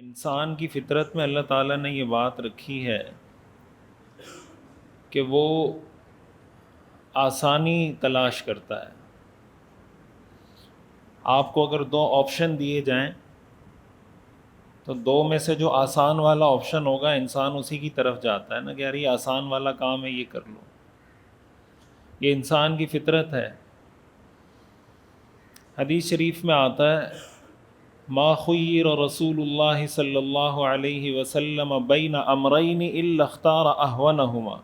انسان کی فطرت میں اللہ تعالیٰ نے یہ بات رکھی ہے کہ وہ آسانی تلاش کرتا ہے۔ آپ کو اگر دو آپشن دیے جائیں تو دو میں سے جو آسان والا آپشن ہوگا انسان اسی کی طرف جاتا ہے نا، کہ یار یہ آسان والا کام ہے، یہ کر لو۔ یہ انسان کی فطرت ہے۔ حدیث شریف میں آتا ہے ما خیر رسول اللہ صلی اللہ علیہ وسلم بین امرین الا اختار اہونہما،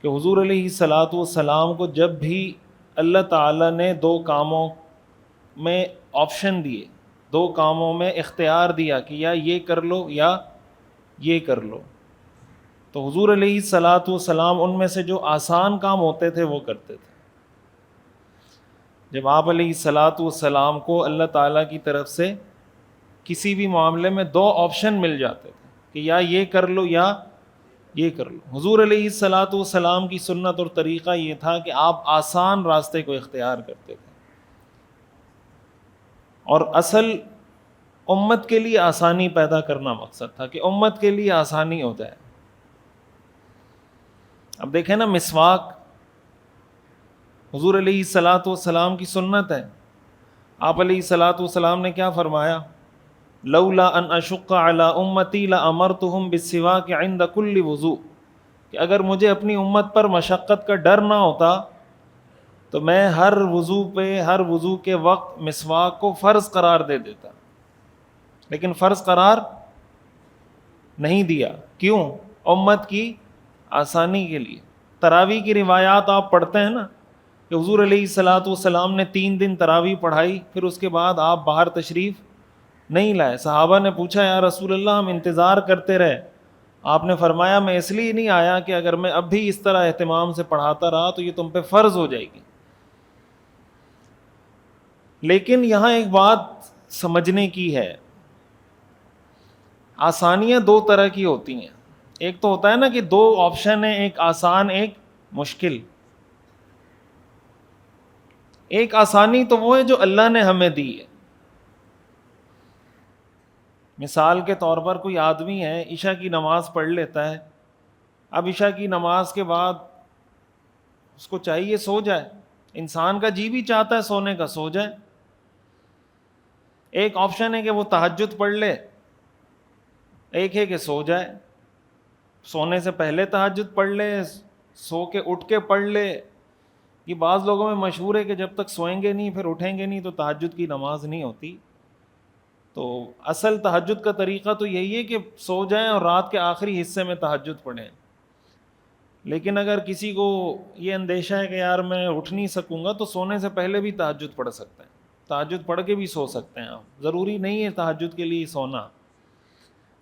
کہ حضور علیہ الصلاۃ والسلام کو جب بھی اللہ تعالیٰ نے دو کاموں میں آپشن دیے، دو کاموں میں اختیار دیا کہ یا یہ کر لو یا یہ کر لو، تو حضور علیہ الصلاۃ والسلام ان میں سے جو آسان کام ہوتے تھے وہ کرتے تھے۔ جب آپ علیہ الصلاۃ والسلام کو اللہ تعالیٰ کی طرف سے کسی بھی معاملے میں دو آپشن مل جاتے تھے کہ یا یہ کر لو یا یہ کر لو، حضور علیہ الصلاۃ والسلام کی سنت اور طریقہ یہ تھا کہ آپ آسان راستے کو اختیار کرتے تھے، اور اصل امت کے لیے آسانی پیدا کرنا مقصد تھا کہ امت کے لیے آسانی ہو جائے۔ اب دیکھیں نا، مسواک حضور علیہ الصلاۃ والسلام کی سنت ہے۔ آپ علیہ الصلاۃ والسلام نے کیا فرمایا؟ لولا ان اشق علی امتی لامرتہم بالسواک عند کل وضوء، کہ اگر مجھے اپنی امت پر مشقت کا ڈر نہ ہوتا تو میں ہر وضو کے وقت مسواک کو فرض قرار دے دیتا، لیکن فرض قرار نہیں دیا۔ کیوں؟ امت کی آسانی کے لیے۔ تراویح کی روایات آپ پڑھتے ہیں نا کہ حضور علیہ الصلاۃ والسلام نے 3 دن تراویح پڑھائی، پھر اس کے بعد آپ باہر تشریف نہیں لائے۔ صحابہ نے پوچھا یا رسول اللہ ہم انتظار کرتے رہے، آپ نے فرمایا میں اس لیے نہیں آیا کہ اگر میں اب بھی اس طرح اہتمام سے پڑھاتا رہا تو یہ تم پہ فرض ہو جائے گی۔ لیکن یہاں ایک بات سمجھنے کی ہے، آسانیاں دو طرح کی ہوتی ہیں۔ ایک تو ہوتا ہے نا کہ دو آپشن ہیں، ایک آسان ایک مشکل۔ ایک آسانی تو وہ ہے جو اللہ نے ہمیں دی ہے۔ مثال کے طور پر کوئی آدمی ہے، عشاء کی نماز پڑھ لیتا ہے، اب عشاء کی نماز کے بعد اس کو چاہیے سو جائے، انسان کا جی بھی چاہتا ہے سونے کا، سو جائے۔ ایک آپشن ہے کہ وہ تہجد پڑھ لے، ایک ہے کہ سو جائے، سونے سے پہلے تہجد پڑھ لے، سو کے اٹھ کے پڑھ لے۔ یہ بعض لوگوں میں مشہور ہے کہ جب تک سوئیں گے نہیں پھر اٹھیں گے نہیں تو تہجد کی نماز نہیں ہوتی۔ تو اصل تہجد کا طریقہ تو یہی ہے کہ سو جائیں اور رات کے آخری حصے میں تہجد پڑھیں۔ لیکن اگر کسی کو یہ اندیشہ ہے کہ یار میں اٹھ نہیں سکوں گا تو سونے سے پہلے بھی تہجد پڑھ سکتے ہیں، تہجد پڑھ کے بھی سو سکتے ہیں آپ، ضروری نہیں ہے تہجد کے لیے سونا۔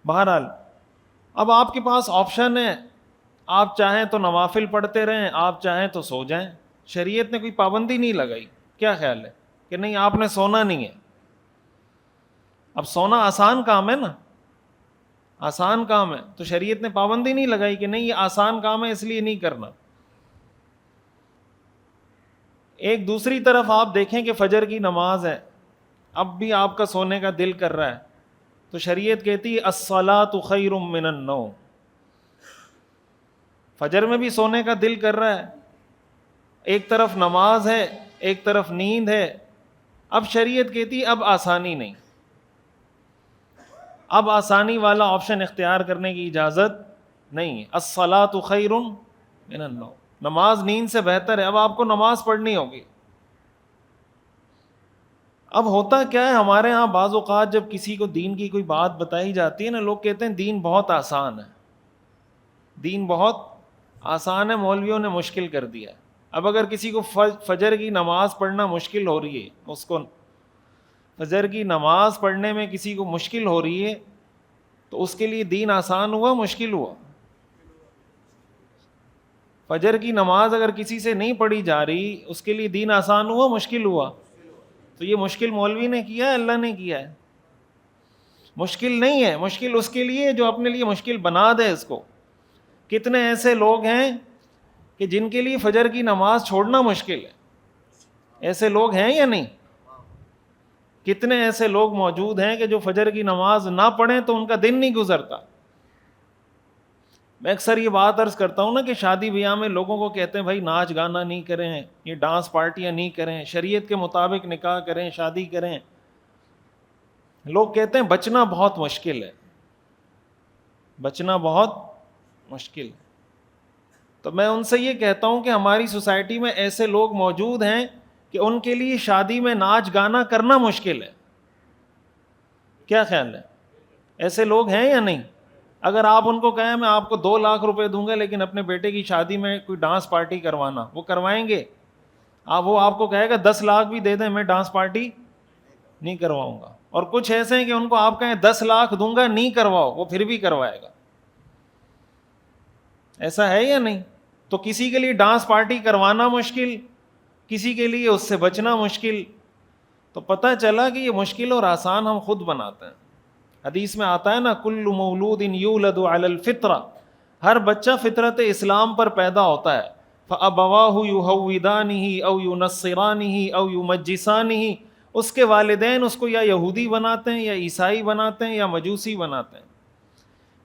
بہرحال اب آپ کے پاس آپشن ہے، آپ چاہیں تو نوافل پڑھتے رہیں، آپ چاہیں تو سو جائیں۔ شریعت نے کوئی پابندی نہیں لگائی۔ کیا خیال ہے کہ نہیں آپ نے سونا نہیں ہے؟ اب سونا آسان کام ہے نا، آسان کام ہے، تو شریعت نے پابندی نہیں لگائی کہ نہیں یہ آسان کام ہے اس لیے نہیں کرنا۔ ایک دوسری طرف آپ دیکھیں کہ فجر کی نماز ہے، اب بھی آپ کا سونے کا دل کر رہا ہے تو شریعت کہتی ہے الصلاۃ خیر من النوم۔ فجر میں بھی سونے کا دل کر رہا ہے، ایک طرف نماز ہے ایک طرف نیند ہے، اب شریعت کہتی ہے اب آسانی نہیں، اب آسانی والا آپشن اختیار کرنے کی اجازت نہیں ہے۔ الصلاۃ خیر من النوم، نماز نیند سے بہتر ہے، اب آپ کو نماز پڑھنی ہوگی۔ اب ہوتا کیا ہے ہمارے ہاں بعض اوقات جب کسی کو دین کی کوئی بات بتائی جاتی ہے نا، لوگ کہتے ہیں دین بہت آسان ہے، دین بہت آسان ہے، مولویوں نے مشکل کر دیا ہے۔ اب اگر کسی کو فجر کی نماز پڑھنا مشکل ہو رہی ہے، اس کو فجر کی نماز پڑھنے میں کسی کو مشکل ہو رہی ہے تو اس کے لیے دین آسان ہوا مشکل ہوا؟ فجر کی نماز اگر کسی سے نہیں پڑھی جا رہی اس کے لیے دین آسان ہوا مشکل ہوا؟ تو یہ مشکل مولوی نے کیا ہے اللہ نے کیا ہے؟ مشکل نہیں ہے، مشکل اس کے لیے جو اپنے لیے مشکل بنا دے اس کو۔ کتنے ایسے لوگ ہیں کہ جن کے لیے فجر کی نماز چھوڑنا مشکل ہے؟ ایسے لوگ ہیں یا نہیں؟ کتنے ایسے لوگ موجود ہیں کہ جو فجر کی نماز نہ پڑھیں تو ان کا دن نہیں گزرتا. میں اکثر یہ بات عرض کرتا ہوں نا کہ شادی بیاہ میں لوگوں کو کہتے ہیں بھائی ناچ گانا نہیں کریں, یہ ڈانس پارٹیاں نہیں کریں, شریعت کے مطابق نکاح کریں, شادی کریں. لوگ کہتے ہیں بچنا بہت مشکل ہے, بچنا بہت مشکل ہے. تو میں ان سے یہ کہتا ہوں کہ ہماری سوسائٹی میں ایسے لوگ موجود ہیں کہ ان کے لیے شادی میں ناچ گانا کرنا مشکل ہے. کیا خیال ہے, ایسے لوگ ہیں یا نہیں؟ اگر آپ ان کو کہیں میں آپ کو 2 لاکھ روپے دوں گا لیکن اپنے بیٹے کی شادی میں کوئی ڈانس پارٹی کروانا, وہ کروائیں گے؟ وہ آپ کو کہے گا 10 لاکھ بھی دے دیں میں ڈانس پارٹی نہیں کرواؤں گا. اور کچھ ایسے ہیں کہ ان کو آپ کہیں 10 لاکھ دوں گا نہیں کرواؤ, وہ پھر بھی کروائے گا. ایسا ہے یا نہیں؟ تو کسی کے لیے ڈانس پارٹی کروانا مشکل, کسی کے لیے اس سے بچنا مشکل. تو پتہ چلا کہ یہ مشکل اور آسان ہم خود بناتے ہیں. حدیث میں آتا ہے نا کل مولود یولد علی الفطرہ, ہر بچہ فطرت اسلام پر پیدا ہوتا ہے. فابواہ یہودانہ او ینصرانہ او یمجسانہ, اس کے والدین اس کو یا یہودی بناتے ہیں یا عیسائی بناتے ہیں یا مجوسی بناتے ہیں.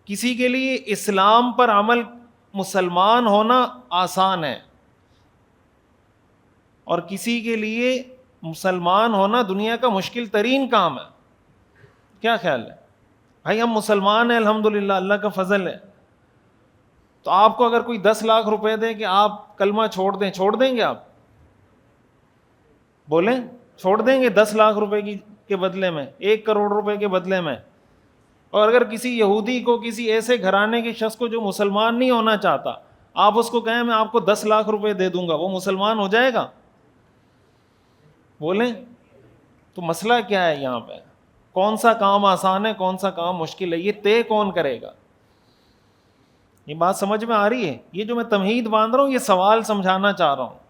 کسی کے لیے اسلام پر عمل, مسلمان ہونا آسان ہے, اور کسی کے لیے مسلمان ہونا دنیا کا مشکل ترین کام ہے. کیا خیال ہے بھائی؟ ہم مسلمان ہیں الحمدللہ, اللہ کا فضل ہے. تو آپ کو اگر کوئی 10 لاکھ روپے دے کہ آپ کلمہ چھوڑ دیں, چھوڑ دیں گے آپ؟ بولیں چھوڑ دیں گے 10 لاکھ روپے کے بدلے میں, 1 کروڑ روپے کے بدلے میں؟ اور اگر کسی یہودی کو, کسی ایسے گھرانے کے شخص کو جو مسلمان نہیں ہونا چاہتا, آپ اس کو کہیں میں آپ کو 10 لاکھ روپے دے دوں گا, وہ مسلمان ہو جائے گا؟ بولیں. تو مسئلہ کیا ہے یہاں پہ؟ کون سا کام آسان ہے, کون سا کام مشکل ہے, یہ طے کون کرے گا؟ یہ بات سمجھ میں آ رہی ہے؟ یہ جو میں تمہید باندھ رہا ہوں یہ سوال سمجھانا چاہ رہا ہوں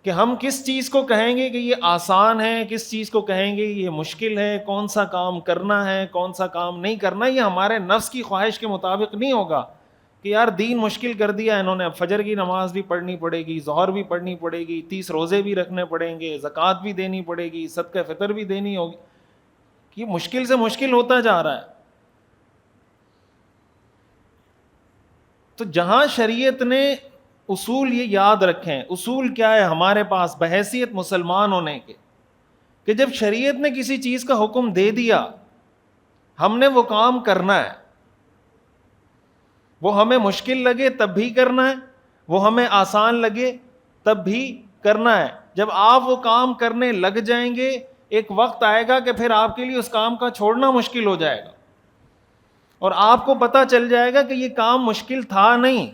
کہ ہم کس چیز کو کہیں گے کہ یہ آسان ہے, کس چیز کو کہیں گے یہ مشکل ہے, کون سا کام کرنا ہے, کون سا کام نہیں کرنا. یہ ہمارے نفس کی خواہش کے مطابق نہیں ہوگا کہ یار دین مشکل کر دیا انہوں نے, اب فجر کی نماز بھی پڑھنی پڑے گی, ظہر بھی پڑھنی پڑے گی, 30 روزے بھی رکھنے پڑیں گے, زکوٰۃ بھی دینی پڑے گی, صدقہ فطر بھی دینی ہوگی. یہ مشکل سے مشکل ہوتا جا رہا ہے. تو جہاں شریعت نے اصول یہ یاد رکھیں, اصول کیا ہے ہمارے پاس بحیثیت مسلمان ہونے کے, کہ جب شریعت نے کسی چیز کا حکم دے دیا ہم نے وہ کام کرنا ہے. وہ ہمیں مشکل لگے تب بھی کرنا ہے, وہ ہمیں آسان لگے تب بھی کرنا ہے. جب آپ وہ کام کرنے لگ جائیں گے ایک وقت آئے گا کہ پھر آپ کے لیے اس کام کا چھوڑنا مشکل ہو جائے گا, اور آپ کو پتہ چل جائے گا کہ یہ کام مشکل تھا نہیں,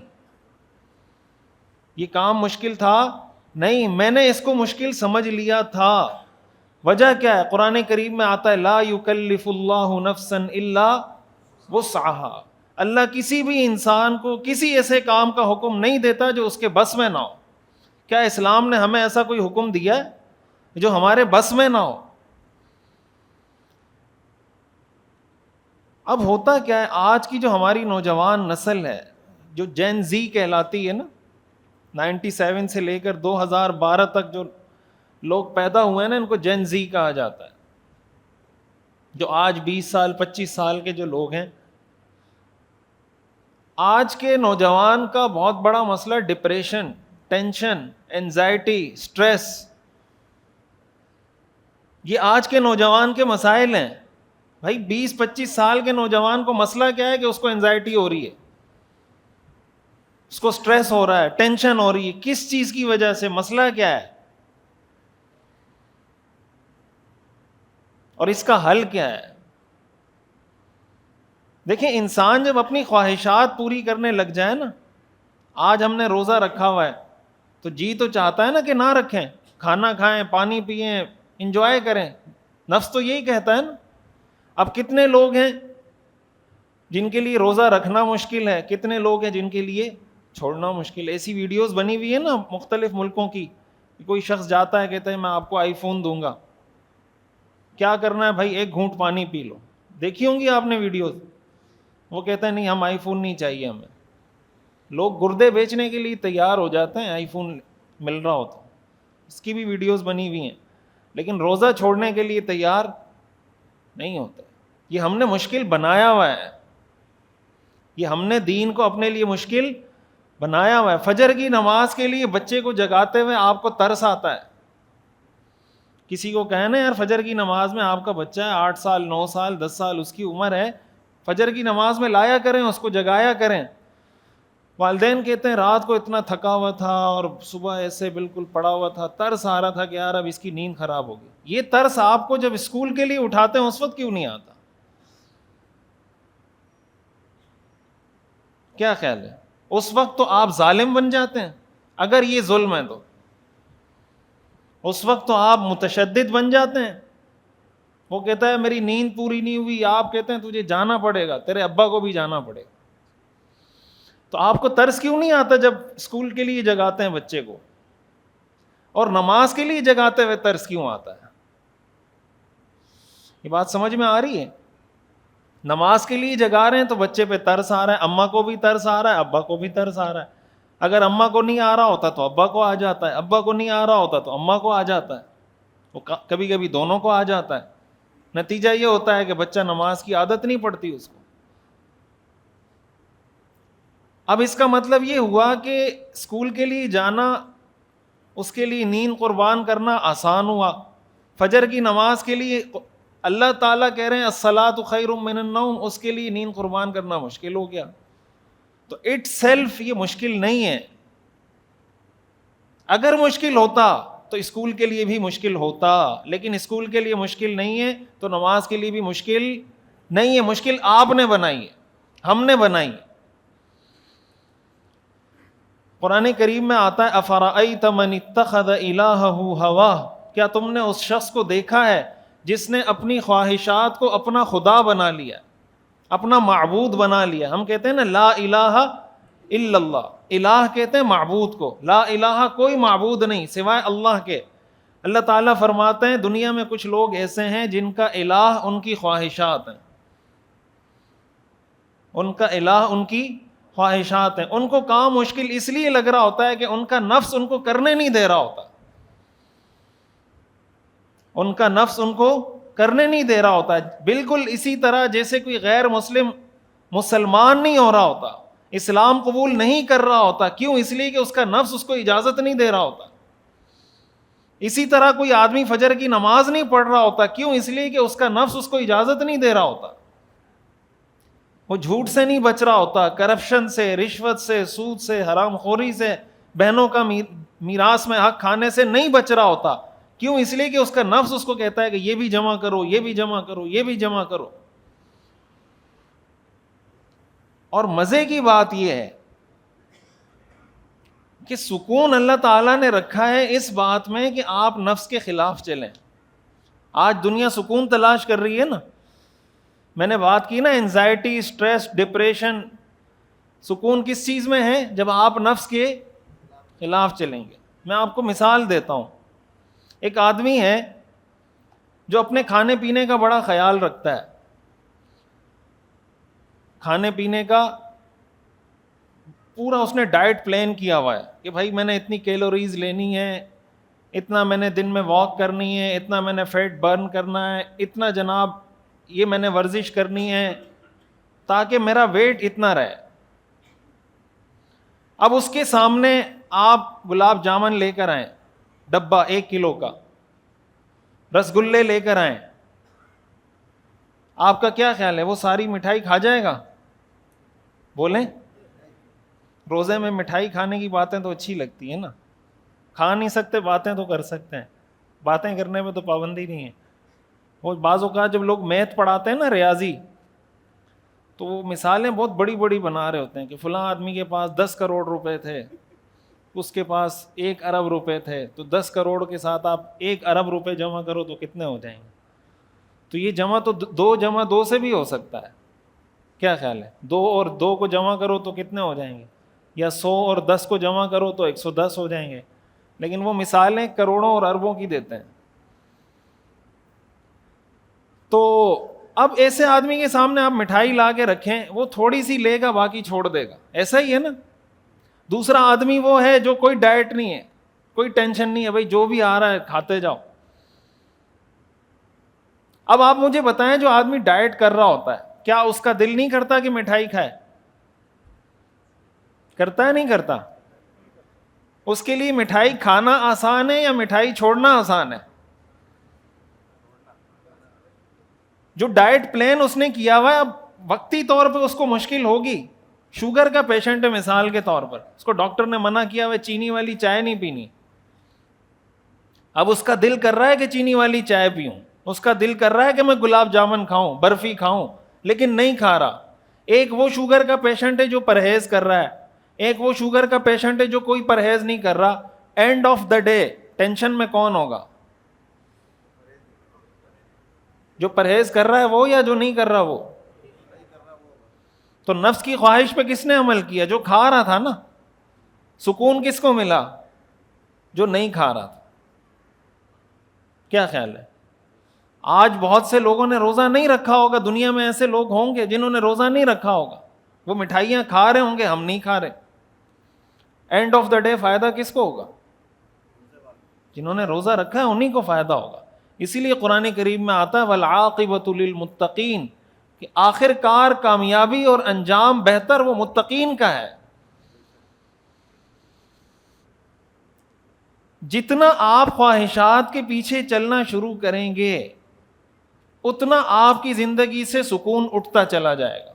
یہ کام مشکل تھا نہیں, میں نے اس کو مشکل سمجھ لیا تھا. وجہ کیا ہے؟ قرآن کریم میں آتا ہے لا یکلف اللہ نفسا الا وسعها, اللہ کسی بھی انسان کو کسی ایسے کام کا حکم نہیں دیتا جو اس کے بس میں نہ ہو. کیا اسلام نے ہمیں ایسا کوئی حکم دیا ہے جو ہمارے بس میں نہ ہو؟ اب ہوتا کیا ہے, آج کی جو ہماری نوجوان نسل ہے جو جین زی کہلاتی ہے نا, 97 سے لے کر 2012 تک جو لوگ پیدا ہوئے ہیں نا, ان کو جین زی کہا جاتا ہے. جو آج 20 سال 25 سال کے جو لوگ ہیں, آج کے نوجوان کا بہت بڑا مسئلہ ڈپریشن, ٹینشن, اینزائٹی, سٹریس, یہ آج کے نوجوان کے مسائل ہیں. بھائی 20-25 سال کے نوجوان کو مسئلہ کیا ہے کہ اس کو اینزائٹی ہو رہی ہے, اس کو سٹریس ہو رہا ہے, ٹینشن ہو رہی ہے, کس چیز کی وجہ سے؟ مسئلہ کیا ہے اور اس کا حل کیا ہے؟ دیکھیں انسان جب اپنی خواہشات پوری کرنے لگ جائے نا, آج ہم نے روزہ رکھا ہوا ہے تو جی تو چاہتا ہے نا کہ نہ رکھیں, کھانا کھائیں, پانی پئیں, انجوائے کریں, نفس تو یہی کہتا ہے نا. اب کتنے لوگ ہیں جن کے لیے روزہ رکھنا مشکل ہے, کتنے لوگ ہیں جن کے لیے چھوڑنا مشکل ہے. ایسی ویڈیوز بنی ہوئی ہے نا مختلف ملکوں کی, کوئی شخص جاتا ہے کہتا ہے میں آپ کو آئی فون دوں گا, کیا کرنا ہے بھائی؟ 1 گھونٹ پانی پی لو. دیکھی ہوں گی آپ نے ویڈیوز. وہ کہتا ہے نہیں ہم آئی فون نہیں چاہیے ہمیں. لوگ گردے بیچنے کے لیے تیار ہو جاتے ہیں آئی فون مل رہا ہوتا. اس کی بھی ویڈیوز بنی ہوئی ہیں. لیکن روزہ چھوڑنے کے لیے تیار نہیں ہوتا. یہ ہم نے مشکل بنایا ہوا ہے, یہ ہم نے دین کو اپنے لیے مشکل بنایا ہوا ہے. فجر کی نماز کے لیے بچے کو جگاتے ہوئے آپ کو ترس آتا ہے. کسی کو کہنا یار فجر کی نماز میں آپ کا بچہ ہے 8 سال 9 سال 10 سال اس کی عمر ہے, فجر کی نماز میں لایا کریں, اس کو جگایا کریں. والدین کہتے ہیں رات کو اتنا تھکا ہوا تھا اور صبح ایسے بالکل پڑا ہوا تھا, ترس آ رہا تھا کہ یار اب اس کی نیند خراب ہوگی. یہ ترس آپ کو جب اسکول کے لیے اٹھاتے ہیں اس وقت کیوں نہیں آتا؟ کیا خیال ہے؟ اس وقت تو آپ ظالم بن جاتے ہیں اگر یہ ظلم ہے, تو اس وقت تو آپ متشدد بن جاتے ہیں. وہ کہتا ہے میری نیند پوری نہیں ہوئی, آپ کہتے ہیں تجھے جانا پڑے گا, تیرے ابا کو بھی جانا پڑے گا. تو آپ کو ترس کیوں نہیں آتا جب اسکول کے لیے جگاتے ہیں بچے کو, اور نماز کے لیے جگاتے ہوئے ترس کیوں آتا ہے؟ یہ بات سمجھ میں آ رہی ہے؟ نماز کے لیے جگا رہے ہیں تو بچے پہ ترس آ رہا ہے, اماں کو بھی ترس آ رہا ہے, ابا کو بھی ترس آ رہا ہے. اگر اماں کو نہیں آ رہا ہوتا تو ابا کو آ جاتا ہے, ابا کو نہیں آ رہا ہوتا تو اماں کو آ جاتا ہے, وہ کبھی کبھی دونوں کو آ جاتا ہے. نتیجہ یہ ہوتا ہے کہ بچہ نماز کی عادت نہیں پڑتی اس کو. اب اس کا مطلب یہ ہوا کہ اسکول کے لیے جانا, اس کے لیے نیند قربان کرنا آسان ہوا. فجر کی نماز کے لیے اللہ تعالیٰ کہہ رہے ہیں الصلاۃ خیر من النوم, اس کے لیے نیند قربان کرنا مشکل ہو گیا. تو اٹ سیلف یہ مشکل نہیں ہے. اگر مشکل ہوتا تو اسکول کے لیے بھی مشکل ہوتا, لیکن اسکول کے لیے مشکل نہیں ہے تو نماز کے لیے بھی مشکل نہیں ہے. مشکل آپ نے بنائی ہے, ہم نے بنائی ہے. قرآن کریم میں آتا ہے افرأیت من اتخذ الہہ ہواہ, کیا تم نے اس شخص کو دیکھا ہے جس نے اپنی خواہشات کو اپنا خدا بنا لیا, اپنا معبود بنا لیا. ہم کہتے ہیں نا لا الہ الا اللہ, الہ کہتے ہیں معبود کو, لا الہ کوئی معبود نہیں سوائے اللہ کے. اللہ تعالیٰ فرماتے ہیں دنیا میں کچھ لوگ ایسے ہیں جن کا الہ ان کی خواہشات ہیں, ان کا الہ ان کی خواہشات ہیں. ان کو کام مشکل اس لیے لگ رہا ہوتا ہے کہ ان کا نفس ان کو کرنے نہیں دے رہا ہوتا, ان کا نفس ان کو کرنے نہیں دے رہا ہوتا. بالکل اسی طرح جیسے کوئی غیر مسلمان نہیں ہو رہا ہوتا, اسلام قبول نہیں کر رہا ہوتا. کیوں؟ اس لیے کہ اس کا نفس اس کو اجازت نہیں دے رہا ہوتا. اسی طرح کوئی آدمی فجر کی نماز نہیں پڑھ رہا ہوتا. کیوں؟ اس لیے کہ اس کا نفس اس کو اجازت نہیں دے رہا ہوتا. وہ جھوٹ سے نہیں بچ رہا ہوتا, کرپشن سے, رشوت سے, سود سے, حرام خوری سے, بہنوں کا میراث میں حق کھانے سے نہیں بچ رہا ہوتا. کیوں؟ اس لیے کہ اس کا نفس اس کو کہتا ہے کہ یہ بھی جمع کرو, یہ بھی جمع کرو, یہ بھی جمع کرو. اور مزے کی بات یہ ہے کہ سکون اللہ تعالیٰ نے رکھا ہے اس بات میں کہ آپ نفس کے خلاف چلیں. آج دنیا سکون تلاش کر رہی ہے نا, میں نے بات کی نا انزائٹی, اسٹریس, ڈپریشن. سکون کس چیز میں ہے؟ جب آپ نفس کے خلاف چلیں گے. میں آپ کو مثال دیتا ہوں. ایک آدمی ہے جو اپنے کھانے پینے کا بڑا خیال رکھتا ہے, کھانے پینے کا پورا اس نے ڈائٹ پلان کیا ہوا ہے کہ بھائی میں نے اتنی کیلوریز لینی ہے, اتنا میں نے دن میں واک کرنی ہے, اتنا میں نے فیٹ برن کرنا ہے, اتنا جناب یہ میں نے ورزش کرنی ہے تاکہ میرا ویٹ اتنا رہے. اب اس کے سامنے آپ گلاب جامن لے کر آئیں, ڈبہ 1 کلو کا, رسگلے لے کر آئیں, آپ کا کیا خیال ہے وہ ساری مٹھائی کھا جائے گا؟ بولیں. روزے میں مٹھائی کھانے کی باتیں تو اچھی لگتی ہیں نا, کھا نہیں سکتے, باتیں تو کر سکتے ہیں, باتیں کرنے میں تو پابندی نہیں ہے. وہ بعض اوقات جب لوگ میتھ پڑھاتے ہیں نا, ریاضی, تو وہ مثالیں بہت بڑی بڑی بنا رہے ہوتے ہیں کہ فلاں آدمی کے پاس 10 کروڑ روپے تھے, اس کے پاس 1 ارب روپے تھے, تو 10 کروڑ کے ساتھ آپ 1 ارب روپے جمع کرو تو کتنے ہو جائیں گے؟ تو یہ جمع تو 2 جمع 2 سے بھی ہو سکتا ہے. کیا خیال ہے؟ 2 اور 2 کو جمع کرو تو کتنے ہو جائیں گے؟ یا 100 اور 10 کو جمع کرو تو 110 ہو جائیں گے. لیکن وہ مثالیں کروڑوں اور اربوں کی دیتے ہیں. تو اب ایسے آدمی کے سامنے آپ مٹھائی لا کے رکھیں, وہ تھوڑی سی لے گا, باقی چھوڑ دے گا. ایسا ہی ہے نا. دوسرا آدمی وہ ہے جو کوئی ڈائٹ نہیں ہے, کوئی ٹینشن نہیں ہے, بھائی جو بھی آ رہا ہے کھاتے جاؤ. اب آپ مجھے بتائیں جو آدمی ڈائٹ کر رہا ہوتا ہے کیا اس کا دل نہیں کرتا کہ مٹھائی کھائے؟ کرتا ہے نہیں کرتا؟ اس کے لیے مٹھائی کھانا آسان ہے یا مٹھائی چھوڑنا آسان ہے؟ جو ڈائٹ پلان اس نے کیا ہوا ہے اب وقتی طور پہ اس کو مشکل ہوگی. شوگر کا پیشنٹ ہے مثال کے طور پر, اس کو ڈاکٹر نے منع کیا ہوا چینی والی چائے نہیں پینی. اب اس کا دل کر رہا ہے کہ چینی والی چائے پیوں, اس کا دل کر رہا ہے کہ میں گلاب جامن کھاؤں, برفی کھاؤں, لیکن نہیں کھا رہا. ایک وہ شوگر کا پیشنٹ ہے جو پرہیز کر رہا ہے, ایک وہ شوگر کا پیشنٹ ہے جو کوئی پرہیز نہیں کر رہا. And of the day tension میں کون ہوگا؟ جو پرہیز کر رہا ہے وہ یا جو نہیں کر رہا وہ؟ تو نفس کی خواہش پہ کس نے عمل کیا؟ جو کھا رہا تھا نا. سکون کس کو ملا؟ جو نہیں کھا رہا تھا. کیا خیال ہے؟ آج بہت سے لوگوں نے روزہ نہیں رکھا ہوگا, دنیا میں ایسے لوگ ہوں گے جنہوں نے روزہ نہیں رکھا ہوگا, وہ مٹھائیاں کھا رہے ہوں گے, ہم نہیں کھا رہے. اینڈ آف دا ڈے فائدہ کس کو ہوگا؟ جنہوں نے روزہ رکھا ہے انہی کو فائدہ ہوگا. اسی لیے قرآن کریم میں آتا ہے والعاقبۃ للمتقین, کہ آخر کار کامیابی اور انجام بہتر وہ متقین کا ہے. جتنا آپ خواہشات کے پیچھے چلنا شروع کریں گے اتنا آپ کی زندگی سے سکون اٹھتا چلا جائے گا.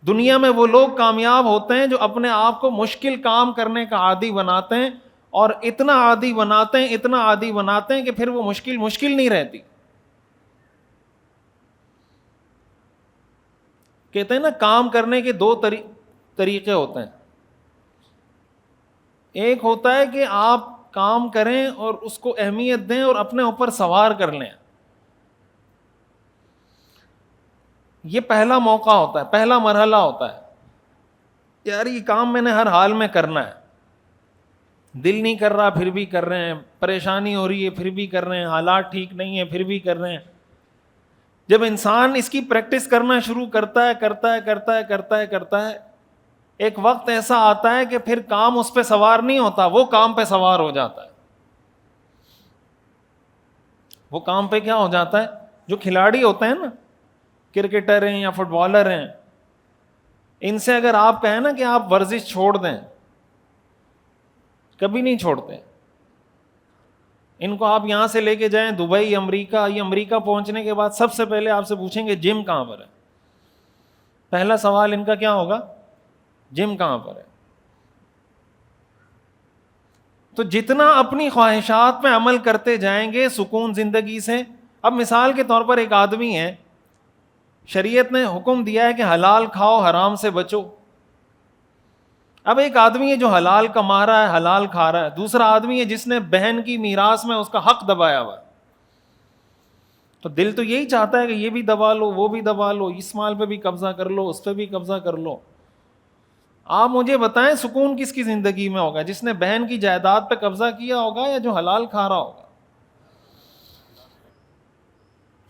دنیا میں وہ لوگ کامیاب ہوتے ہیں جو اپنے آپ کو مشکل کام کرنے کا عادی بناتے ہیں, اور اتنا عادی بناتے ہیں کہ پھر وہ مشکل نہیں رہتی. کہتے ہیں نا کام کرنے کے دو طریقے ہوتے ہیں. ایک ہوتا ہے کہ آپ کام کریں اور اس کو اہمیت دیں اور اپنے اوپر سوار کر لیں. یہ پہلا موقع ہوتا ہے, پہلا مرحلہ ہوتا ہے. یار یہ کام میں نے ہر حال میں کرنا ہے, دل نہیں کر رہا پھر بھی کر رہے ہیں, پریشانی ہو رہی ہے پھر بھی کر رہے ہیں, حالات ٹھیک نہیں ہیں پھر بھی کر رہے ہیں. جب انسان اس کی پریکٹس کرنا شروع کرتا ہے, ایک وقت ایسا آتا ہے کہ پھر کام اس پہ سوار نہیں ہوتا, وہ کام پہ سوار ہو جاتا ہے. وہ کام پہ کیا ہو جاتا ہے؟ جو کھلاڑی ہوتے ہیں نا, کرکٹر ہیں یا فٹ بالر ہیں, ان سے اگر آپ کہیں نا کہ آپ ورزش چھوڑ دیں, کبھی نہیں چھوڑتے. ان کو آپ یہاں سے لے کے جائیں دبئی, امریکہ, یہ امریکہ پہنچنے کے بعد سب سے پہلے آپ سے پوچھیں گے جم کہاں پر ہے. پہلا سوال ان کا کیا ہوگا؟ جم کہاں پر ہے. تو جتنا اپنی خواہشات پہ عمل کرتے جائیں گے سکون زندگی سے. اب مثال کے طور پر ایک آدمی ہے, شریعت نے حکم دیا ہے کہ حلال کھاؤ حرام سے بچو. اب ایک آدمی ہے جو حلال کما رہا ہے, حلال کھا رہا ہے, دوسرا آدمی ہے جس نے بہن کی میراث میں اس کا حق دبایا ہوا ہے. تو دل تو یہی چاہتا ہے کہ یہ بھی دبا لو, وہ بھی دبا لو, اس مال پہ بھی قبضہ کر لو, اس پہ بھی قبضہ کر لو. آپ مجھے بتائیں سکون کس کی زندگی میں ہوگا؟ جس نے بہن کی جائیداد پہ قبضہ کیا ہوگا یا جو حلال کھا رہا ہوگا؟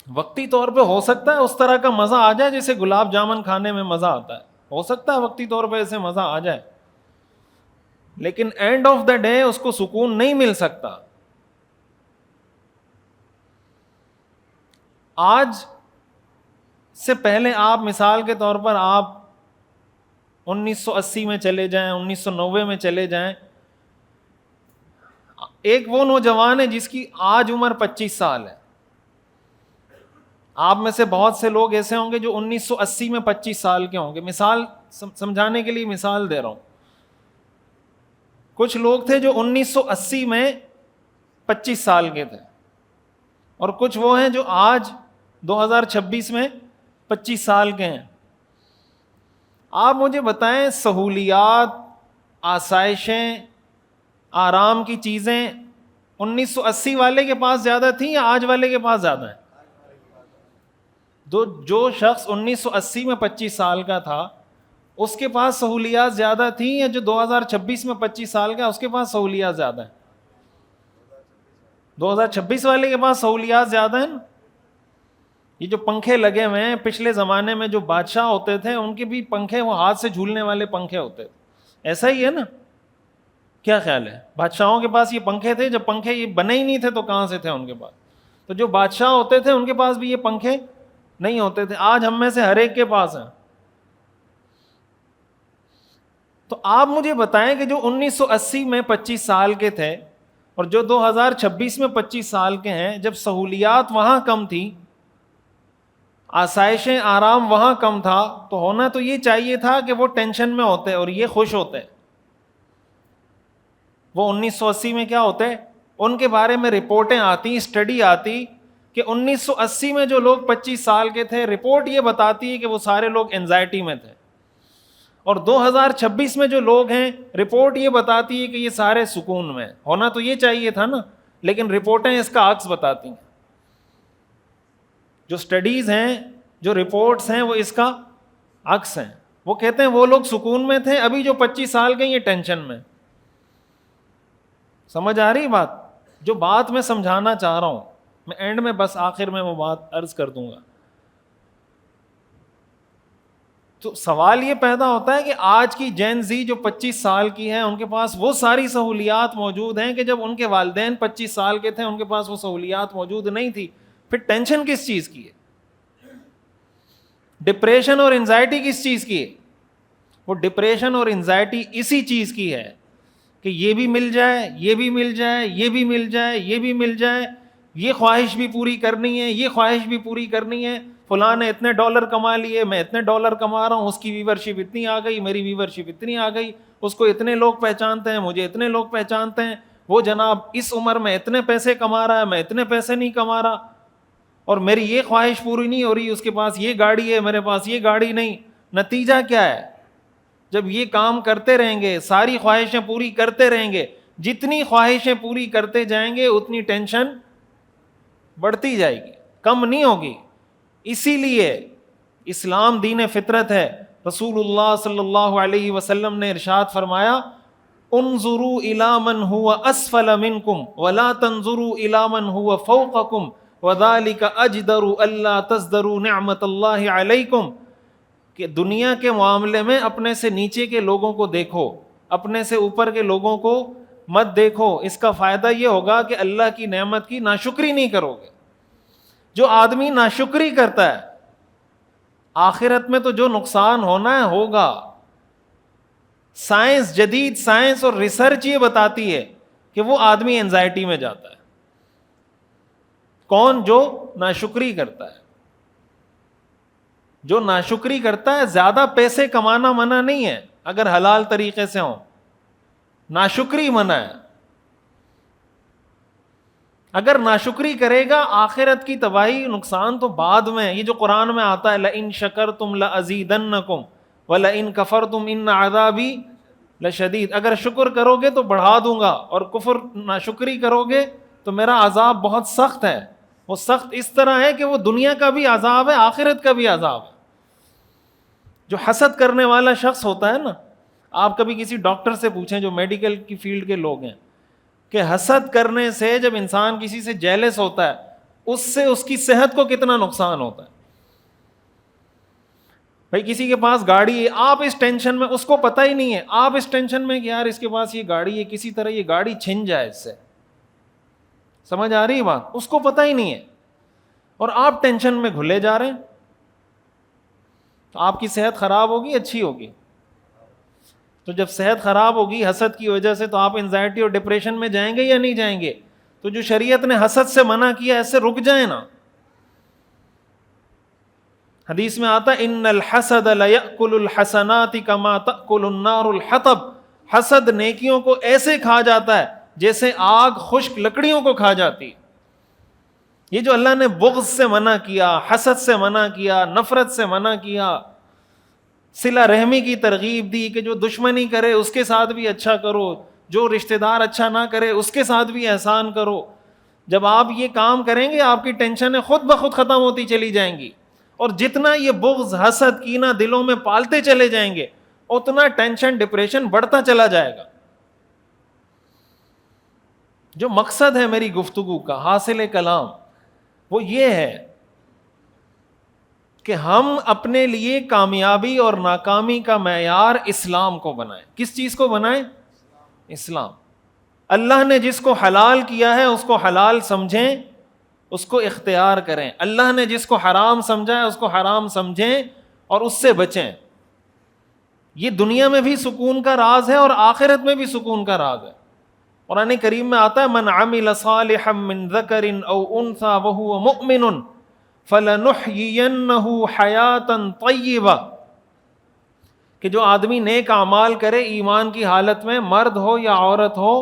وقتی طور پہ ہو سکتا ہے اس طرح کا مزہ آ جائے جیسے گلاب جامن کھانے میں مزہ آتا ہے, ہو سکتا ہے وقتی طور پہ ایسے مزہ آ جائے, لیکن اینڈ آف دا ڈے اس کو سکون نہیں مل سکتا. آج سے پہلے آپ مثال کے طور پر آپ 1980 میں چلے جائیں, 1990 میں چلے جائیں, ایک وہ نوجوان ہے جس کی آج عمر 25 سال ہے. آپ میں سے بہت سے لوگ ایسے ہوں گے جو 1980 میں 25 سال کے ہوں گے. مثال سمجھانے کے لیے مثال دے رہا ہوں. کچھ لوگ تھے جو 1980 میں 25 سال کے تھے, اور کچھ وہ ہیں جو آج 2026 میں 25 سال کے ہیں. آپ مجھے بتائیں سہولیات, آسائشیں, آرام کی چیزیں 1980 والے کے پاس زیادہ تھیں یا آج والے کے پاس زیادہ ہیں؟ جو شخص 1980 میں 25 سال کا تھا اس کے پاس سہولیات زیادہ تھیں یا جو 2026 میں 25 سال کا اس کے پاس سہولیات زیادہ ہیں؟ 2026 والے کے پاس سہولیات زیادہ ہیں. یہ جو پنکھے لگے ہوئے ہیں, پچھلے زمانے میں جو بادشاہ ہوتے تھے ان کے بھی پنکھے وہ ہاتھ سے جھولنے والے پنکھے ہوتے تھے, ایسا ہی ہے نا؟ کیا خیال ہے؟ بادشاہوں کے پاس یہ پنکھے تھے, جب پنکھے یہ بنے ہی نہیں تھے تو کہاں سے تھے ان کے پاس؟ تو جو بادشاہ ہوتے تھے ان کے پاس بھی یہ پنکھے نہیں ہوتے تھے، آج ہم میں سے ہر ایک کے پاس ہیں۔ تو آپ مجھے بتائیں کہ جو 1980 میں 25 سال کے تھے اور جو 2026 میں 25 سال کے ہیں، جب سہولیات وہاں کم تھی، آسائشیں آرام وہاں کم تھا، تو ہونا تو یہ چاہیے تھا کہ وہ ٹینشن میں ہوتے اور یہ خوش ہوتے۔ وہ 1980 میں کیا ہوتے، ان کے بارے میں رپورٹیں آتی، اسٹڈی آتی کہ 1980 میں جو لوگ 25 سال کے تھے، رپورٹ یہ بتاتی ہے کہ وہ سارے لوگ اینزائٹی میں تھے، اور 2026 میں جو لوگ ہیں، رپورٹ یہ بتاتی ہے کہ یہ سارے سکون میں۔ ہونا تو یہ چاہیے تھا نا، لیکن رپورٹیں اس کا عکس بتاتی ہیں، جو سٹڈیز ہیں، جو رپورٹس ہیں، وہ اس کا عکس ہیں۔ وہ کہتے ہیں وہ لوگ سکون میں تھے، ابھی جو 25 سال کے یہ ٹینشن میں۔ سمجھ آ رہی بات؟ جو بات میں سمجھانا چاہ رہا ہوں، میں اینڈ میں بس آخر میں وہ بات عرض کر دوں گا۔ تو سوال یہ پیدا ہوتا ہے کہ آج کی جین زی جو 25 سال کی ہے، ان کے پاس وہ ساری سہولیات موجود ہیں کہ جب ان کے والدین 25 سال کے تھے ان کے پاس وہ سہولیات موجود نہیں تھی، پھر ٹینشن کس چیز کی ہے؟ ڈپریشن اور انزائٹی کس چیز کی ہے؟ وہ ڈپریشن اور انزائٹی اسی چیز کی ہے کہ یہ بھی مل جائے، یہ بھی مل جائے، یہ بھی مل جائے، یہ بھی مل جائے، یہ خواہش بھی پوری کرنی ہے، یہ خواہش بھی پوری کرنی ہے، فلاں نے اتنے ڈالر کما لیے، میں اتنے ڈالر کما رہا ہوں، اس کی ویورشپ اتنی آ گئی، میری ویورشپ اتنی آ گئی، اس کو اتنے لوگ پہچانتے ہیں، مجھے اتنے لوگ پہچانتے ہیں، وہ جناب اس عمر میں اتنے پیسے کما رہا ہے، میں اتنے پیسے نہیں کما رہا، اور میری یہ خواہش پوری نہیں ہو رہی، اس کے پاس یہ گاڑی ہے، میرے پاس یہ گاڑی نہیں۔ نتیجہ کیا ہے؟ جب یہ کام کرتے رہیں گے، ساری خواہشیں پوری کرتے رہیں گے، جتنی خواہشیں پوری کرتے جائیں گے اتنی ٹینشن بڑھتی جائے گی، کم نہیں ہوگی۔ اسی لیے اسلام دین فطرت ہے۔ رسول اللہ صلی اللہ علیہ وسلم نے ارشاد فرمایا، انظروا الی من هو اسفل منکم ولا تنظروا الی من هو فوقکم وذلک اجدر الا تزدروا نعمت اللہ علیکم، کہ دنیا کے معاملے میں اپنے سے نیچے کے لوگوں کو دیکھو، اپنے سے اوپر کے لوگوں کو مت دیکھو، اس کا فائدہ یہ ہوگا کہ اللہ کی نعمت کی ناشکری نہیں کرو گے۔ جو آدمی ناشکری کرتا ہے، آخرت میں تو جو نقصان ہونا ہے ہوگا۔ سائنس، جدید سائنس اور ریسرچ یہ بتاتی ہے کہ وہ آدمی انزائٹی میں جاتا ہے۔ کون؟ جو ناشکری کرتا ہے۔ جو ناشکری کرتا ہے، زیادہ پیسے کمانا منع نہیں ہے اگر حلال طریقے سے ہوں، ناشکری منع ہے۔ اگر ناشکری کرے گا، آخرت کی تباہی، نقصان تو بعد میں۔ یہ جو قرآن میں آتا ہے لَإِن شَكَرْتُمْ لَأَزِيدَنَّكُمْ وَلَإِن كَفَرْتُمْ إِنَّ عَذَابِي لَشَدِيدٌ، اگر شکر کرو گے تو بڑھا دوں گا، اور کفر ناشکری کرو گے تو میرا عذاب بہت سخت ہے۔ وہ سخت اس طرح ہے کہ وہ دنیا کا بھی عذاب ہے، آخرت کا بھی عذاب ہے۔ جو حسد کرنے والا شخص ہوتا ہے نا، آپ کبھی کسی ڈاکٹر سے پوچھیں جو میڈیکل کی فیلڈ کے لوگ ہیں، کہ حسد کرنے سے جب انسان کسی سے جیلس ہوتا ہے، اس سے اس کی صحت کو کتنا نقصان ہوتا ہے۔ بھائی کسی کے پاس گاڑی ہے، آپ اس ٹینشن میں، اس کو پتہ ہی نہیں ہے، آپ اس ٹینشن میں کہ یار اس کے پاس یہ گاڑی ہے، کسی طرح یہ گاڑی چھن جائے اس سے۔ سمجھ آ رہی ہے بات؟ اس کو پتہ ہی نہیں ہے، اور آپ ٹینشن میں گھلے جا رہے ہیں، تو آپ کی صحت خراب ہوگی، اچھی ہوگی؟ تو جب صحت خراب ہوگی حسد کی وجہ سے، تو آپ انزائٹی اور ڈپریشن میں جائیں گے یا نہیں جائیں گے؟ تو جو شریعت نے حسد سے منع کیا، ایسے رک جائیں نا۔ حدیث میں آتا ہے ان الحسد لیأکل الحسنات کما تأکل النار الحطب، حسد نیکیوں کو ایسے کھا جاتا ہے جیسے آگ خشک لکڑیوں کو کھا جاتی۔ یہ جو اللہ نے بغض سے منع کیا، حسد سے منع کیا، نفرت سے منع کیا، صلہ رحمی کی ترغیب دی کہ جو دشمنی کرے اس کے ساتھ بھی اچھا کرو، جو رشتہ دار اچھا نہ کرے اس کے ساتھ بھی احسان کرو، جب آپ یہ کام کریں گے آپ کی ٹینشنیں خود بخود ختم ہوتی چلی جائیں گی، اور جتنا یہ بغض، حسد، کینہ دلوں میں پالتے چلے جائیں گے اتنا ٹینشن، ڈپریشن بڑھتا چلا جائے گا۔ جو مقصد ہے میری گفتگو کا، حاصل کلام، وہ یہ ہے کہ ہم اپنے لیے کامیابی اور ناکامی کا معیار اسلام کو بنائیں۔ کس چیز کو بنائیں؟ اسلام۔ اللہ نے جس کو حلال کیا ہے اس کو حلال سمجھیں، اس کو اختیار کریں. اللہ نے جس کو حرام سمجھا ہے اس کو حرام سمجھیں اور اس سے بچیں. یہ دنیا میں بھی سکون کا راز ہے اور آخرت میں بھی سکون کا راز ہے. قرآن کریم میں آتا ہے من عمل صالحا من ذکر او انثى وهو مؤمن فلنحيينه حیاتا طیبہ، کہ جو آدمی نیک اعمال کرے ایمان کی حالت میں، مرد ہو یا عورت ہو،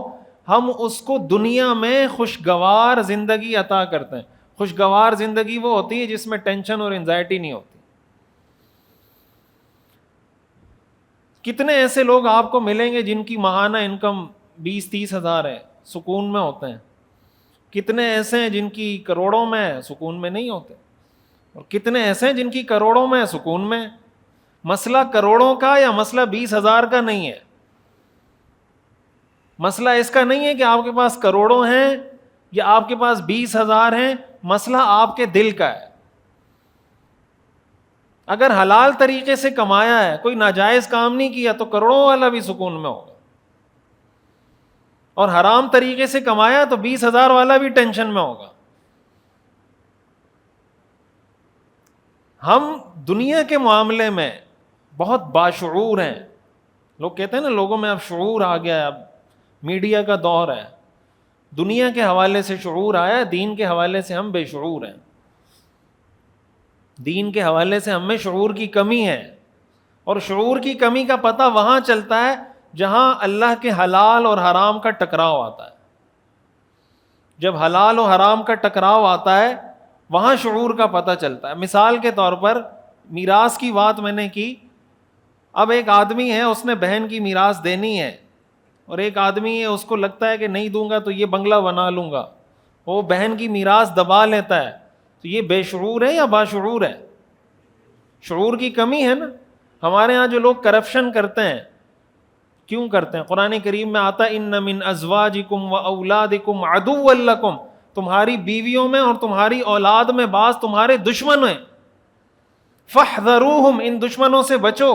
ہم اس کو دنیا میں خوشگوار زندگی عطا کرتے ہیں. خوشگوار زندگی وہ ہوتی ہے جس میں ٹینشن اور انزائٹی نہیں ہوتی. کتنے ایسے لوگ آپ کو ملیں گے جن کی ماہانہ انکم 20-30 ہزار ہے، سکون میں ہوتے ہیں. کتنے ایسے ہیں جن کی کروڑوں میں ہے، سکون میں نہیں ہوتے. اور کتنے ایسے ہیں جن کی کروڑوں میں ہے، سکون میں. مسئلہ کروڑوں کا یا مسئلہ 20,000 کا نہیں ہے. مسئلہ اس کا نہیں ہے کہ آپ کے پاس کروڑوں ہیں یا آپ کے پاس 20,000 ہیں. مسئلہ آپ کے دل کا ہے. اگر حلال طریقے سے کمایا ہے، کوئی ناجائز کام نہیں کیا، تو کروڑوں والا بھی سکون میں ہوگا. اور حرام طریقے سے کمایا تو 20,000 والا بھی ٹینشن میں ہوگا. ہم دنیا کے معاملے میں بہت باشعور ہیں. لوگ کہتے ہیں نا لوگوں میں اب شعور آ گیا ہے، اب میڈیا کا دور ہے، دنیا کے حوالے سے شعور آیا ہے، دین کے حوالے سے ہم بے شعور ہیں. دین کے حوالے سے ہم میں شعور کی کمی ہے. اور شعور کی کمی کا پتہ وہاں چلتا ہے جہاں اللہ کے حلال اور حرام کا ٹکراؤ آتا ہے. جب حلال و حرام کا ٹکراؤ آتا ہے وہاں شعور کا پتہ چلتا ہے. مثال کے طور پر میراث کی بات میں نے کی. اب ایک آدمی ہے، اس نے بہن کی میراث دینی ہے، اور ایک آدمی ہے اس کو لگتا ہے کہ نہیں دوں گا تو یہ بنگلہ بنا لوں گا، وہ بہن کی میراث دبا لیتا ہے. تو یہ بے شعور ہے یا باشعور ہے؟ شعور کی کمی ہے نا. ہمارے ہاں جو لوگ کرپشن کرتے ہیں، کیوں کرتے ہیں؟ قرآن کریم میں آتا ہے ان من ازواجکم و اولادکم عدوا لکم، تمہاری بیویوں میں اور تمہاری اولاد میں بعض تمہارے دشمن ہیں. فاحذروہم، ان دشمنوں سے بچو.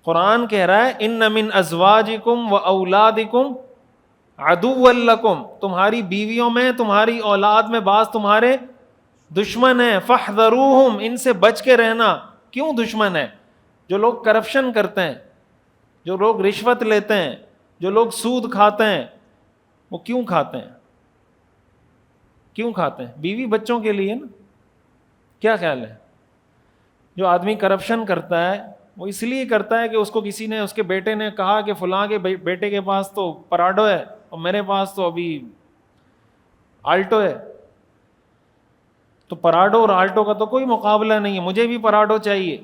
قرآن کہہ رہا ہے ان من ازواجکم و اولادکم عدوا لکم، تمہاری بیویوں میں تمہاری اولاد میں بعض تمہارے دشمن ہیں. فاحذروہم، ان سے بچ کے رہنا. کیوں دشمن ہے؟ جو لوگ کرپشن کرتے ہیں، جو لوگ رشوت لیتے ہیں، جو لوگ سود کھاتے ہیں، وہ کیوں کھاتے ہیں؟ کیوں کھاتے ہیں؟ بیوی بچوں کے لیے نا. کیا خیال ہے؟ جو آدمی کرپشن کرتا ہے وہ اس لیے کرتا ہے کہ اس کو کسی نے، اس کے بیٹے نے کہا کہ فلاں کے بیٹے کے پاس تو پراڈو ہے اور میرے پاس تو ابھی آلٹو ہے، تو پراڈو اور آلٹو کا تو کوئی مقابلہ نہیں ہے، مجھے بھی پراڈو چاہیے.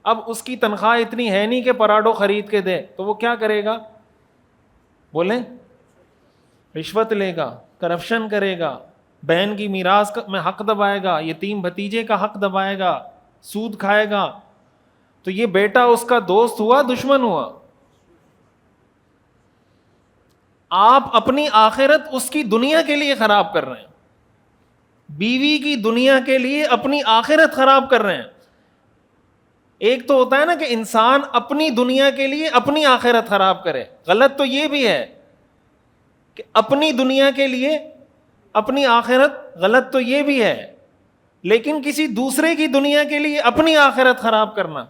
اب اس کی تنخواہ اتنی ہے نہیں کہ پراڈو خرید کے دے، تو وہ کیا کرے گا؟ بولیں، رشوت لے گا، کرپشن کرے گا، بہن کی میراث میں حق دبائے گا، یتیم بھتیجے کا حق دبائے گا، سود کھائے گا. تو یہ بیٹا اس کا دوست ہوا دشمن ہوا؟ آپ اپنی آخرت اس کی دنیا کے لیے خراب کر رہے ہیں. بیوی کی دنیا کے لیے اپنی آخرت خراب کر رہے ہیں. ایک تو ہوتا ہے نا کہ انسان اپنی دنیا کے لیے اپنی آخرت خراب کرے. غلط تو یہ بھی ہے کہ اپنی دنیا کے لیے اپنی آخرت، غلط تو یہ بھی ہے. لیکن کسی دوسرے کی دنیا کے لیے اپنی آخرت خراب کرنا.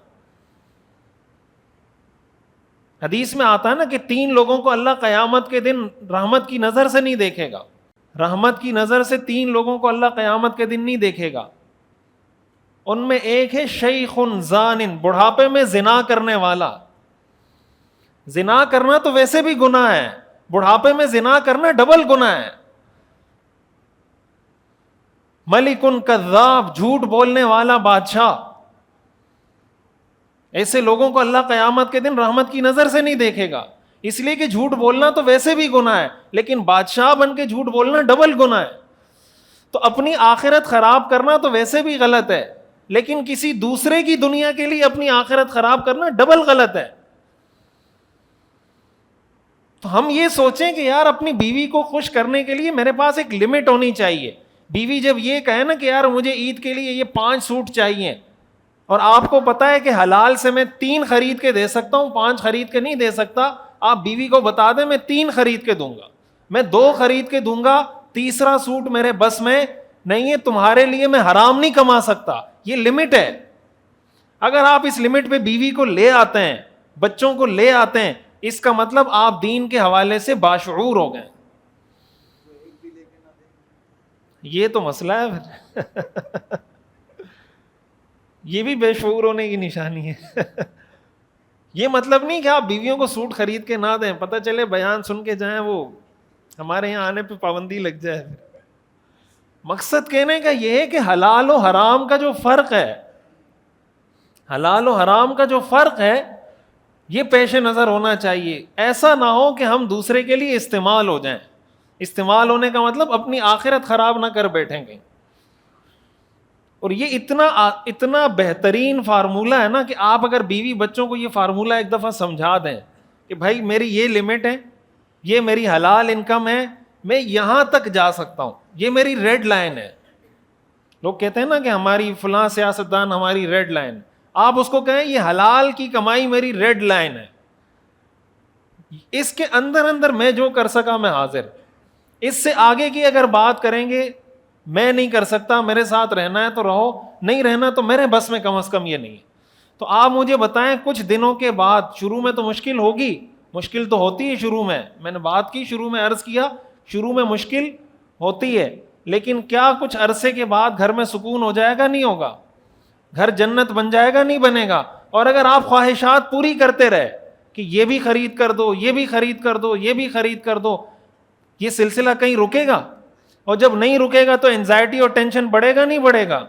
حدیث میں آتا ہے نا کہ 3 لوگوں کو اللہ قیامت کے دن رحمت کی نظر سے نہیں دیکھے گا. رحمت کی نظر سے 3 لوگوں کو اللہ قیامت کے دن نہیں دیکھے گا. ان میں ایک ہے شیخ زان، بڑھاپے میں زنا کرنے والا. زنا کرنا تو ویسے بھی گناہ ہے، بڑھاپے میں زنا کرنا ڈبل گناہ ہے. ملک کذاب، جھوٹ بولنے والا بادشاہ. ایسے لوگوں کو اللہ قیامت کے دن رحمت کی نظر سے نہیں دیکھے گا، اس لیے کہ جھوٹ بولنا تو ویسے بھی گناہ ہے، لیکن بادشاہ بن کے جھوٹ بولنا ڈبل گناہ ہے. تو اپنی آخرت خراب کرنا تو ویسے بھی غلط ہے، لیکن کسی دوسرے کی دنیا کے لیے اپنی آخرت خراب کرنا ڈبل غلط ہے. تو ہم یہ سوچیں کہ یار اپنی بیوی کو خوش کرنے کے لیے میرے پاس ایک لمٹ ہونی چاہیے. بیوی جب یہ کہے نا کہ یار مجھے عید کے لیے یہ 5 سوٹ چاہیے، اور آپ کو پتا ہے کہ حلال سے میں 3 خرید کے دے سکتا ہوں، 5 خرید کے نہیں دے سکتا، آپ بیوی کو بتا دیں میں 3 خرید کے دوں گا، میں 2 خرید کے دوں گا، تیسرا سوٹ میرے بس میں نہیں ہے, تمہارے لیے میں حرام نہیں کما سکتا, یہ لمٹ ہے. اگر آپ اس لمٹ پہ بیوی کو لے آتے ہیں, بچوں کو لے آتے ہیں, اس کا مطلب آپ دین کے حوالے سے باشعور ہو گئے. یہ تو مسئلہ ہے پھر. یہ بھی بے شعور ہونے کی نشانی ہے. یہ مطلب نہیں کہ آپ بیویوں کو سوٹ خرید کے نہ دیں, پتہ چلے بیان سن کے جائیں وہ ہمارے یہاں آنے پہ پابندی لگ جائے. مقصد کہنے کا یہ ہے کہ حلال و حرام کا جو فرق ہے, حلال و حرام کا جو فرق ہے یہ پیش نظر ہونا چاہیے. ایسا نہ ہو کہ ہم دوسرے کے لیے استعمال ہو جائیں. استعمال ہونے کا مطلب اپنی آخرت خراب نہ کر بیٹھیں گے. اور یہ اتنا بہترین فارمولہ ہے نا کہ آپ اگر بیوی بچوں کو یہ فارمولہ ایک دفعہ سمجھا دیں کہ بھائی میری یہ لمٹ ہے, یہ میری حلال انکم ہے, میں یہاں تک جا سکتا ہوں, یہ میری ریڈ لائن ہے. لوگ کہتے ہیں نا کہ ہماری فلاں سیاستدان ہماری ریڈ لائن, آپ اس کو کہیں یہ حلال کی کمائی میری ریڈ لائن ہے, اس کے اندر میں جو کر سکا میں حاضر. اس سے آگے کی اگر بات کریں گے میں نہیں کر سکتا, میرے ساتھ رہنا ہے تو رہو, نہیں رہنا تو میرے بس میں کم از کم یہ نہیں ہے. تو آپ مجھے بتائیں کچھ دنوں کے بعد, شروع میں تو مشکل ہوگی, مشکل تو ہوتی ہے شروع میں نے بات کی, شروع میں عرض کیا شروع میں مشکل ہوتی ہے, لیکن کیا کچھ عرصے کے بعد گھر میں سکون ہو جائے گا؟ نہیں ہوگا. گھر جنت بن جائے گا؟ نہیں بنے گا. اور اگر آپ خواہشات پوری کرتے رہے کہ یہ بھی خرید کر دو, یہ بھی خرید کر دو, یہ بھی خرید کر دو, یہ سلسلہ کہیں رکے گا؟ اور جب نہیں رکے گا تو اینزائٹی اور ٹینشن بڑھے گا نہیں بڑھے گا؟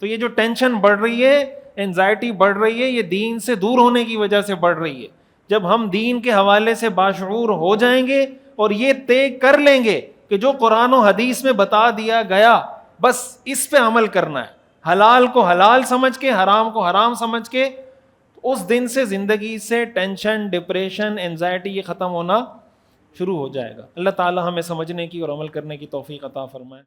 تو یہ جو ٹینشن بڑھ رہی ہے, اینزائٹی بڑھ رہی ہے, یہ دین سے دور ہونے کی وجہ سے بڑھ رہی ہے. جب ہم دین کے حوالے سے باشعور ہو جائیں گے اور یہ طے کر لیں گے کہ جو قرآن و حدیث میں بتا دیا گیا بس اس پہ عمل کرنا ہے, حلال کو حلال سمجھ کے, حرام کو حرام سمجھ کے, اس دن سے زندگی سے ٹینشن, ڈپریشن, اینزائٹی یہ ختم ہونا شروع ہو جائے گا. اللہ تعالی ہمیں سمجھنے کی اور عمل کرنے کی توفیق عطا فرمائے.